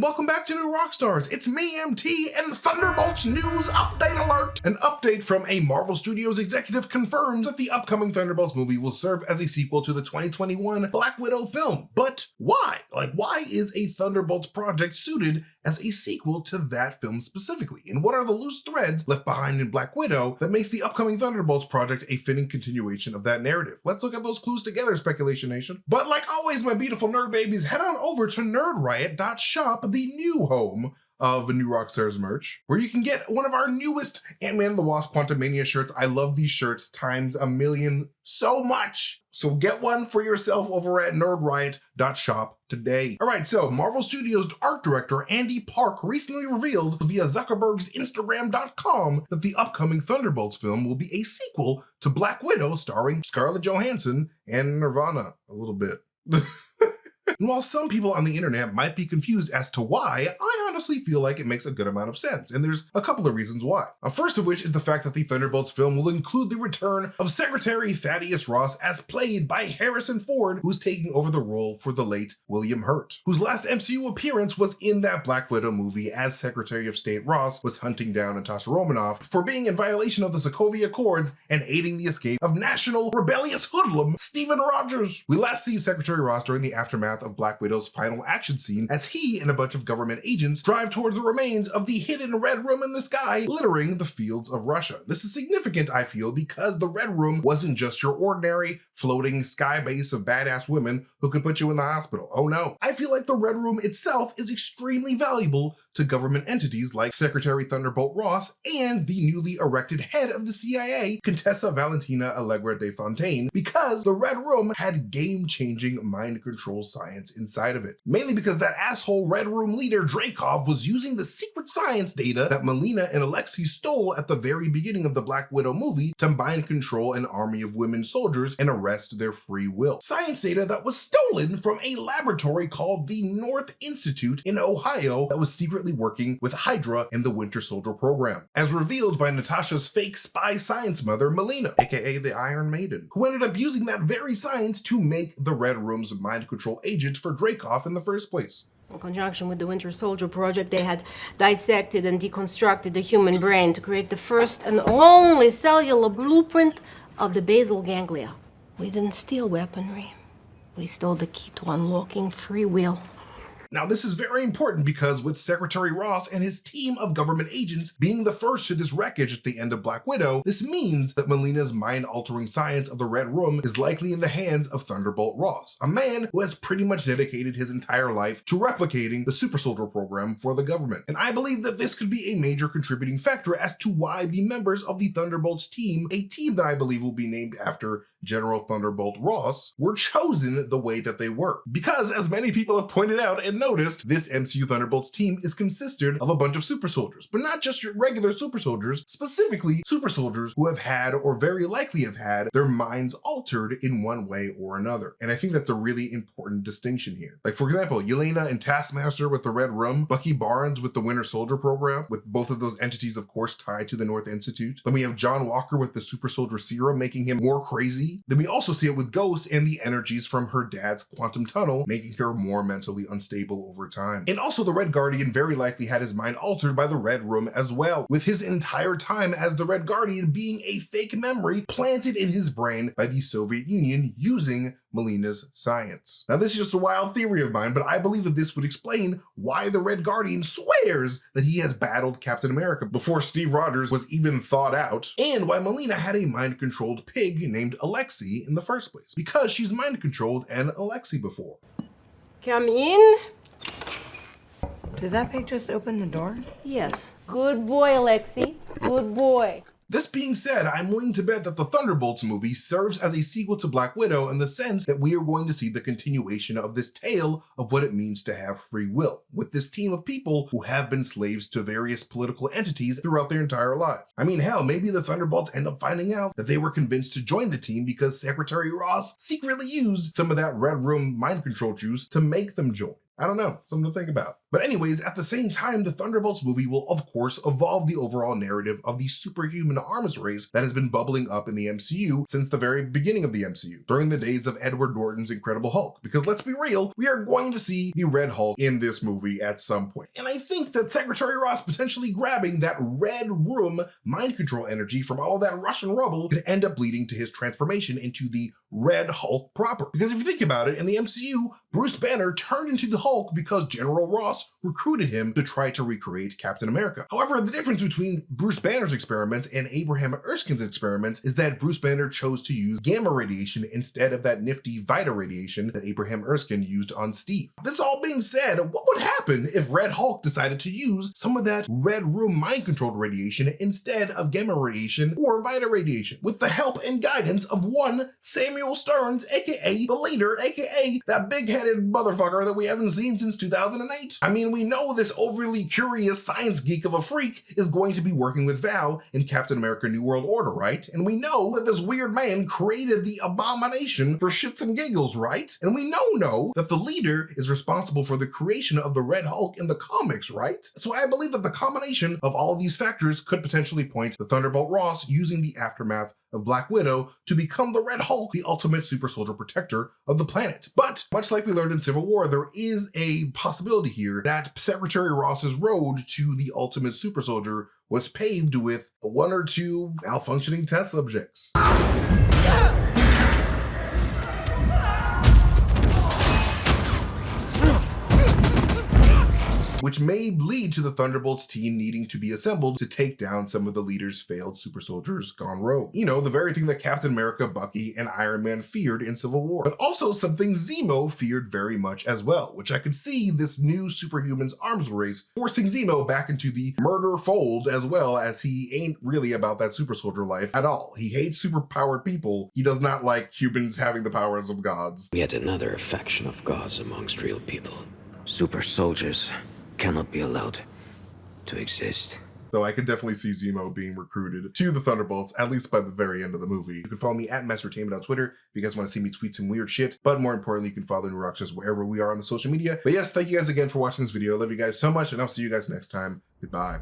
welcome back to New Rockstars. It's me, MT, and the Thunderbolts news update alert. An update from a Marvel Studios executive confirms that the upcoming Thunderbolts movie will serve as a sequel to the 2021 Black Widow film. But why? Why is a Thunderbolts project suited as a sequel to that film specifically? And what are the loose threads left behind in Black Widow that makes the upcoming Thunderbolts project a fitting continuation of that narrative? Let's look at those clues together, Speculation Nation. But like always, my beautiful nerd babies, head on over to nerdriot.shop, the new home of New Rockstars merch, where you can get one of our newest Ant-Man and the Wasp Quantumania shirts. I love these shirts times a million so much. So get one for yourself over at nerdriot.shop today. All right, so Marvel Studios art director Andy Park recently revealed via Zuckerberg's Instagram.com that the upcoming Thunderbolts film will be a sequel to Black Widow starring Scarlett Johansson and Nirvana a little bit. And while some people on the internet might be confused as to why, I honestly feel like it makes a good amount of sense, and there's a couple of reasons why. First of which is the fact that the Thunderbolts film will include the return of Secretary Thaddeus Ross as played by Harrison Ford, who's taking over the role for the late William Hurt, whose last MCU appearance was in that Black Widow movie as Secretary of State Ross was hunting down Natasha Romanoff for being in violation of the Sokovia Accords and aiding the escape of national rebellious hoodlum Stephen Rogers. We last see Secretary Ross during the aftermath of Black Widow's final action scene as he and a bunch of government agents drive towards the remains of the hidden Red Room in the sky, littering the fields of Russia. This is significant, I feel, because the Red Room wasn't just your ordinary floating sky base of badass women who could put you in the hospital. Oh no. I feel like the Red Room itself is extremely valuable to government entities like Secretary Thunderbolt Ross and the newly erected head of the CIA, Contessa Valentina Allegra de Fontaine, because the Red Room had game-changing mind control science inside of it. Mainly because that asshole Red Room leader Dreykov was using the secret science data that Melina and Alexei stole at the very beginning of the Black Widow movie to mind control an army of women soldiers and arrest their free will. Science data that was stolen from a laboratory called the North Institute in Ohio that was secretly working with Hydra and the Winter Soldier program, as revealed by Natasha's fake spy science mother, Melina, aka the Iron Maiden, who ended up using that very science to make the Red Room's mind control agent for Dreykov in the first place. In conjunction with the Winter Soldier project, they had dissected and deconstructed the human brain to create the first and only cellular blueprint of the basal ganglia. We didn't steal weaponry. We stole the key to unlocking free will. Now, this is very important because with Secretary Ross and his team of government agents being the first to this wreckage at the end of Black Widow, this means that Melina's mind-altering science of the Red Room is likely in the hands of Thunderbolt Ross, a man who has pretty much dedicated his entire life to replicating the Super Soldier program for the government. And I believe that this could be a major contributing factor as to why the members of the Thunderbolts team, a team that I believe will be named after General Thunderbolt Ross, were chosen the way that they were. Because, as many people have pointed out and noticed, this MCU Thunderbolts team is consisted of a bunch of super soldiers, but not just your regular super soldiers, specifically super soldiers who have had or very likely have had their minds altered in one way or another. And I think that's a really important distinction here. Like, for example, Yelena and Taskmaster with the Red Room, Bucky Barnes with the Winter Soldier program, with both of those entities, of course, tied to the North Institute. Then we have John Walker with the Super Soldier Serum, making him more crazy. Then we also see it with Ghost and the energies from her dad's quantum tunnel, making her more mentally unstable over time. And also the Red Guardian very likely had his mind altered by the Red Room as well, with his entire time as the Red Guardian being a fake memory planted in his brain by the Soviet Union using Melina's science. Now, this is just a wild theory of mine, but I believe that this would explain why the Red Guardian swears that he has battled Captain America before Steve Rogers was even thought out, and why Melina had a mind-controlled pig named Alexei in the first place, because she's mind-controlled an Alexei before. Come in. Did that pig just open the door? Yes. Good boy, Alexei. Good boy. This being said, I'm willing to bet that the Thunderbolts movie serves as a sequel to Black Widow in the sense that we are going to see the continuation of this tale of what it means to have free will, with this team of people who have been slaves to various political entities throughout their entire lives. I mean, hell, maybe the Thunderbolts end up finding out that they were convinced to join the team because Secretary Ross secretly used some of that Red Room mind control juice to make them join. I don't know, something to think about. But anyways, at the same time, the Thunderbolts movie will of course evolve the overall narrative of the superhuman arms race that has been bubbling up in the MCU since the very beginning of the MCU, during the days of Edward Norton's Incredible Hulk. Because let's be real, we are going to see the Red Hulk in this movie at some point. And I think that Secretary Ross potentially grabbing that red room mind control energy from all that Russian rubble could end up leading to his transformation into the Red Hulk proper. Because if you think about it, in the MCU, Bruce Banner turned into the Hulk because General Ross recruited him to try to recreate Captain America. However, the difference between Bruce Banner's experiments and Abraham Erskine's experiments is that Bruce Banner chose to use gamma radiation instead of that nifty Vita radiation that Abraham Erskine used on Steve. This all being said, what would happen if Red Hulk decided to use some of that red room mind controlled radiation instead of gamma radiation or Vita radiation, with the help and guidance of one Samuel Stearns, aka the leader, aka that big-headed motherfucker that we haven't seen since 2008? I mean, we know this overly curious science geek of a freak is going to be working with Val in Captain America New World Order, right? And we know that this weird man created the abomination for shits and giggles, right? And we know that the leader is responsible for the creation of the Red Hulk in the comics, right? So I believe that the combination of all of these factors could potentially point to Thunderbolt Ross using the aftermath of Black Widow to become the Red Hulk, the ultimate super soldier protector of the planet. But much like we learned in Civil War, there is a possibility here that Secretary Ross's road to the ultimate super soldier was paved with one or two malfunctioning test subjects. Which may lead to the Thunderbolts team needing to be assembled to take down some of the leader's failed super soldiers gone rogue. You know, the very thing that Captain America, Bucky, and Iron Man feared in Civil War. But also something Zemo feared very much as well, which I could see this new superhuman's arms race forcing Zemo back into the murder fold, as well as he ain't really about that super soldier life at all. He hates superpowered people. He does not like humans having the powers of gods. Yet another affection of gods amongst real people. Super soldiers cannot be allowed to exist. So I could definitely see Zemo being recruited to the Thunderbolts, at least by the very end of the movie. You can follow me at MasterTainment on Twitter if you guys want to see me tweet some weird shit. But more importantly, you can follow the Rockstars wherever we are on the social media. But yes, thank you guys again for watching this video. I love you guys so much, and I'll see you guys next time. Goodbye.